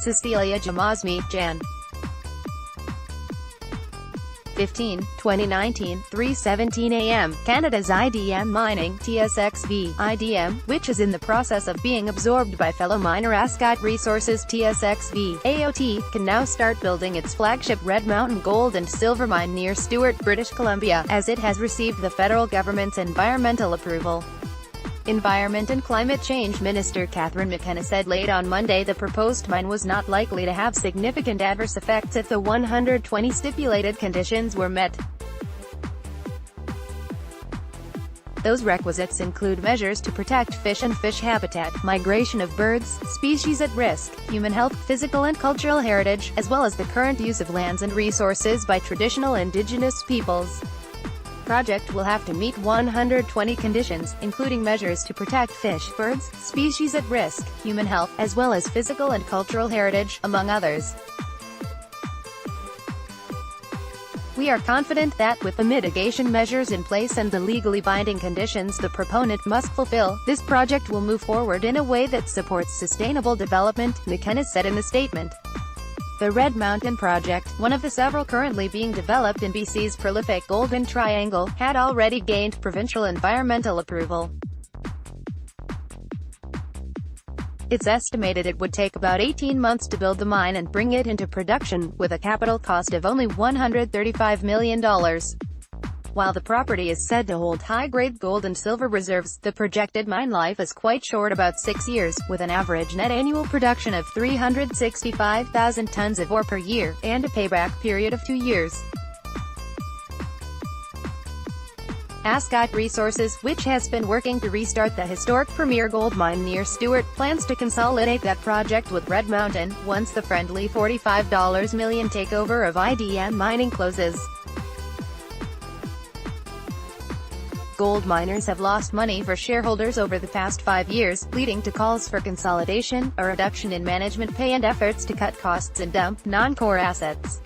Cecilia Jamasmie, Jan. 15, 2019, 3:17 a.m. Canada's IDM Mining, TSX-V, IDM, which is in the process of being absorbed by fellow miner Ascot Resources TSX-V, AOT, can now start building its flagship Red Mountain gold and silver mine near Stewart, British Columbia, as it has received the federal government's environmental approval. Environment and Climate Change Minister McKenna said late on Monday the proposed mine was not likely to have significant adverse effects if the 120 stipulated conditions were met. Those requisites include measures to protect fish and fish habitat, migration of birds, species at risk, human health, physical and cultural heritage, as well as the current use of lands and resources by traditional Indigenous peoples. Project will have to meet 120 conditions, including measures to protect fish, birds, species at risk, human health, as well as physical and cultural heritage, among others. We are confident that, with the mitigation measures in place and the legally binding conditions the proponent must fulfill, this project will move forward in a way that supports sustainable development, McKenna said in a statement. The Red Mountain project, one of the several currently being developed in BC's prolific Golden Triangle, had already gained provincial environmental approval. It's estimated it would take about 18 months to build the mine and bring it into production, with a capital cost of only $135 million. While the property is said to hold high-grade gold and silver reserves, the projected mine life is quite short, about 6 years, with an average net annual production of 365,000 tons of ore per year, and a payback period of 2 years. Ascot Resources, which has been working to restart the historic premier gold mine near Stewart, plans to consolidate that project with Red Mountain, once the friendly $45 million takeover of IDM Mining closes. Gold miners have lost money for shareholders over the past 5 years, leading to calls for consolidation, a reduction in management pay and efforts to cut costs and dump non-core assets.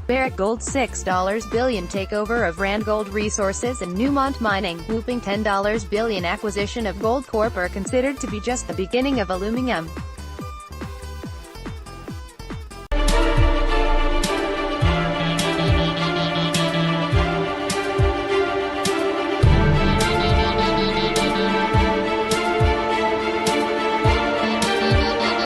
Barrick Gold's $6 billion takeover of Randgold Resources and Newmont Mining, whooping $10 billion acquisition of Goldcorp are considered to be just the beginning of a looming